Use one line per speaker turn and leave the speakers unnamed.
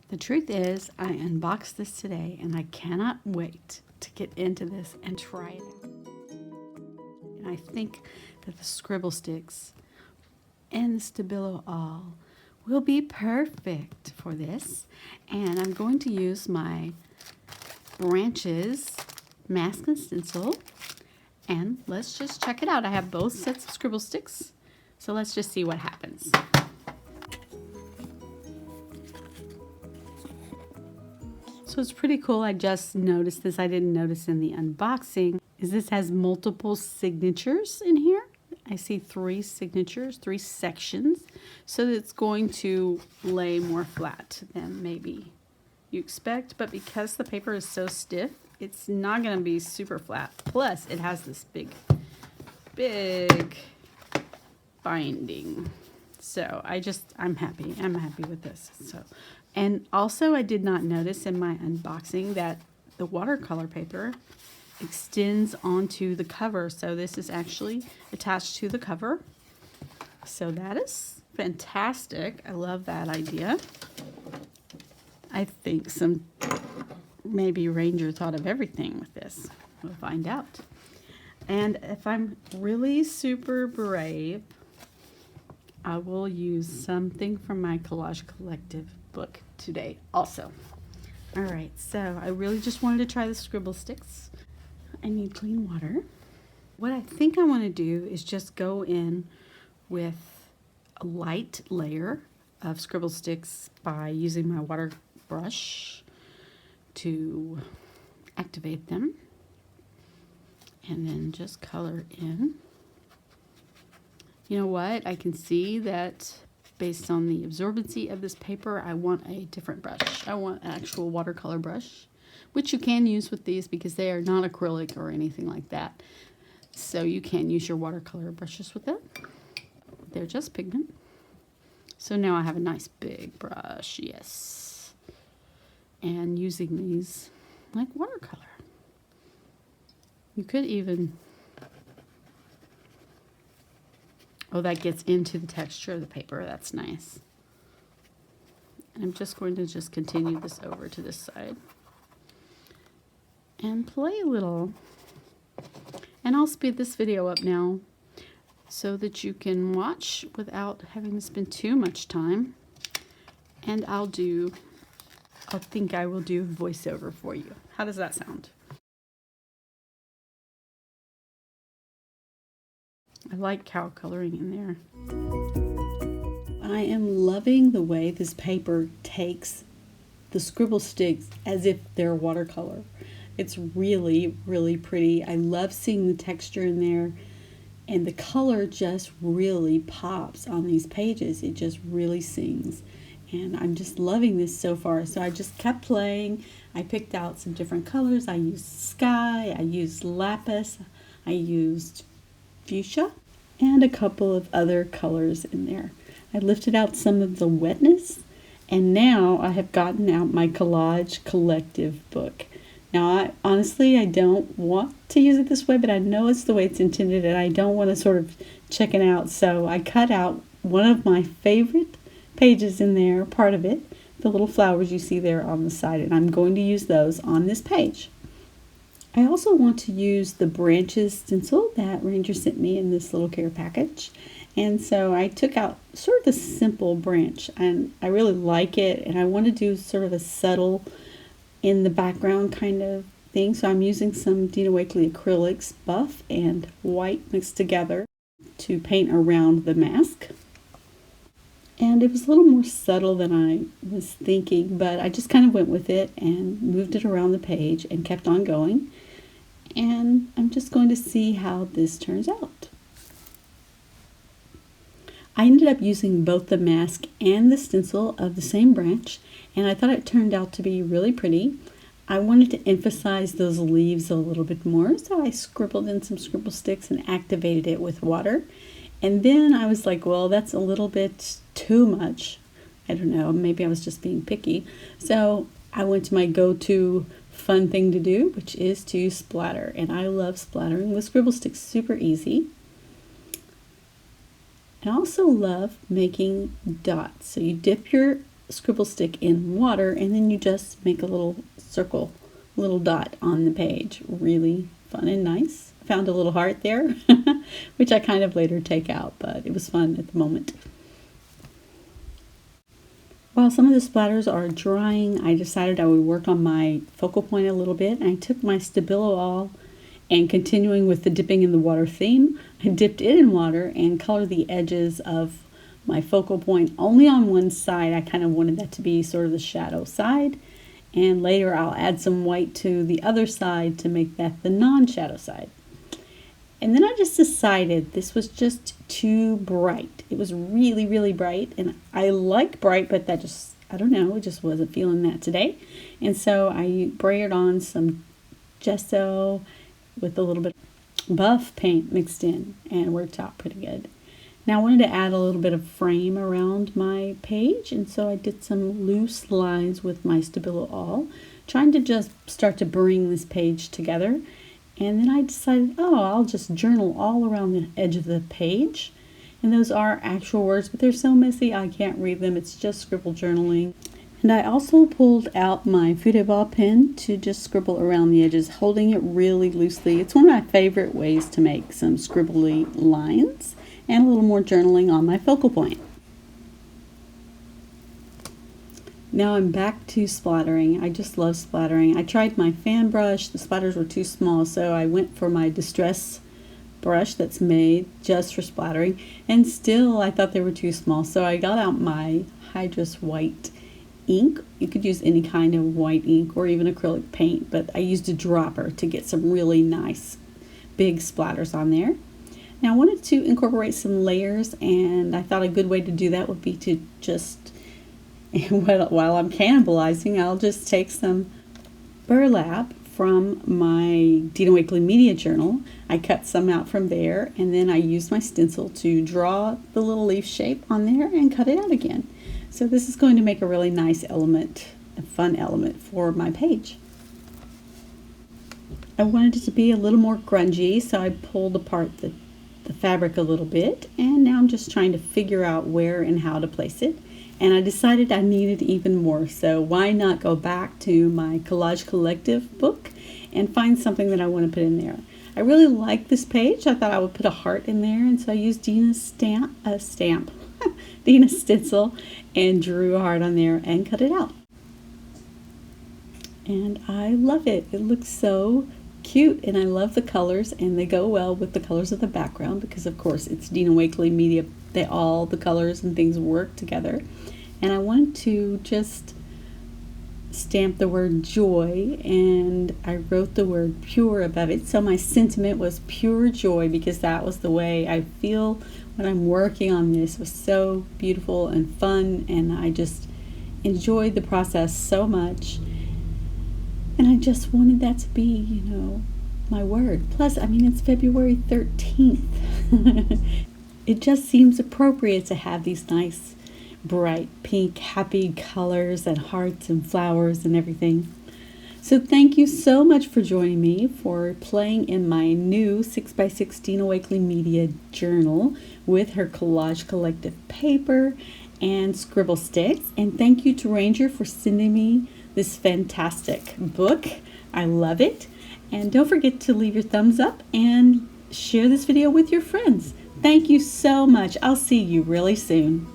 The truth is, I unboxed this today and I cannot wait to get into this and try it. And I think that the Scribble Sticks and the Stabilo All will be perfect for this. And I'm going to use my branches mask and stencil. And let's just check it out. I have both sets of Scribble Sticks. So let's just see what happens. So it's pretty cool. I just noticed this. I didn't notice in the unboxing. This has multiple signatures in here. I see 3 signatures, 3 sections. So it's going to lay more flat than maybe you expect. But because the paper is so stiff, it's not going to be super flat. Plus, it has this big binding. So I'm happy. I'm happy with this. And also I did not notice in my unboxing that the watercolor paper extends onto the cover. So this is actually attached to the cover. So that is fantastic. I love that idea. I think maybe Ranger thought of everything with this. We'll find out. And if I'm really super brave, I will use something from my Collage Collective book today also. All right, so I really just wanted to try the Scribble Sticks. I need clean water. What I think I want to do is just go in with a light layer of Scribble Sticks by using my water brush to activate them, and then just color in. You know what? I can see that based on the absorbency of this paper, I want a different brush. I want an actual watercolor brush, which you can use with these because they are not acrylic or anything like that. So you can use your watercolor brushes with it. They're just pigment. So now I have a nice big brush, yes. And using these like watercolor. You could even... Oh, that gets into the texture of the paper. That's nice. And I'm just going to continue this over to this side. And play a little. And I'll speed this video up now so that you can watch without having to spend too much time. And I think I will do voiceover for you. How does that sound? I like cow coloring in there. I am loving the way this paper takes the Scribble Sticks as if they're watercolor. It's really, really pretty. I love seeing the texture in there, and the color just really pops on these pages. It just really sings. And I'm just loving this so far. So I just kept playing. I picked out some different colors. I used sky, I used lapis, I used fuchsia, and a couple of other colors in there. I lifted out some of the wetness, and now I have gotten out my Collage Collective book. Now, honestly, I don't want to use it this way, but I know it's the way it's intended, and I don't want to sort of check it out. So I cut out one of my favorite pages in there, part of it, the little flowers you see there on the side, and I'm going to use those on this page. I also want to use the branches stencil that Ranger sent me in this little care package. And so I took out sort of a simple branch, and I really like it, and I want to do sort of a subtle in the background kind of thing. So I'm using some Dina Wakley acrylics, buff and white mixed together to paint around the mask. And it was a little more subtle than I was thinking, but I just kind of went with it and moved it around the page and kept on going. And I'm just going to see how this turns out. I ended up using both the mask and the stencil of the same branch, and I thought it turned out to be really pretty. I wanted to emphasize those leaves a little bit more, so I scribbled in some Scribble Sticks and activated it with water. And then I was like, well, that's a little bit too much. I don't know, maybe I was just being picky. So I went to my go-to fun thing to do, which is to splatter. And I love splattering with Scribble Sticks, super easy. I also love making dots. So you dip your scribble stick in water, and then you just make a little circle, little dot on the page. Really fun and nice. Found a little heart there, which I kind of later take out, but it was fun at the moment. While some of the splatters are drying, I decided I would work on my focal point a little bit. I took my Stabilo-All, and continuing with the dipping in the water theme, I dipped it in water and colored the edges of my focal point only on one side. I kind of wanted that to be sort of the shadow side, and later I'll add some white to the other side to make that the non-shadow side. And then I just decided this was just too bright. It was really, really bright, and I like bright, but that just, I don't know, I just wasn't feeling that today. And so I sprayed on some gesso with a little bit of buff paint mixed in, and it worked out pretty good. Now I wanted to add a little bit of frame around my page, and so I did some loose lines with my Stabilo-All, trying to just start to bring this page together. And then I decided, oh, I'll just journal all around the edge of the page. And those are actual words, but they're so messy I can't read them. It's just scribble journaling. And I also pulled out my Ball pen to just scribble around the edges, holding it really loosely. It's one of my favorite ways to make some scribbly lines and a little more journaling on my focal point. Now I'm back to splattering. I just love splattering. I tried my fan brush. The splatters were too small, so I went for my distress brush that's made just for splattering, and still I thought they were too small, so I got out my Hydrus white ink. You could use any kind of white ink or even acrylic paint, but I used a dropper to get some really nice big splatters on there. Now I wanted to incorporate some layers, and I thought a good way to do that would be to just, while I'm cannibalizing, I'll just take some burlap from my Dina Wakley Media journal. I cut some out from there, and then I used my stencil to draw the little leaf shape on there and cut it out again. So this is going to make a really nice element, a fun element for my page. I wanted it to be a little more grungy, so I pulled apart the fabric a little bit, and now I'm just trying to figure out where and how to place it. And I decided I needed even more, so why not go back to my Collage Collective book and find something that I want to put in there. I really like this page. I thought I would put a heart in there, and so I used Dina's Dina's stencil, and drew a heart on there and cut it out. And I love it. It looks so cute, and I love the colors, and they go well with the colors of the background because of course it's Dina Wakley Media. All the colors and things work together. And I wanted to just stamp the word joy, and I wrote the word pure above it. So my sentiment was pure joy, because that was the way I feel when I'm working on this. It was so beautiful and fun, and I just enjoyed the process so much. And I just wanted that to be, you know, my word. Plus, I mean, it's February 13th. It just seems appropriate to have these nice, bright, pink, happy colors and hearts and flowers and everything. So thank you so much for joining me for playing in my new 6x6 Dina Wakley Media journal with her Collage Collective paper and Scribble Sticks. And thank you to Ranger for sending me this fantastic book. I love it. And don't forget to leave your thumbs up and share this video with your friends. Thank you so much. I'll see you really soon.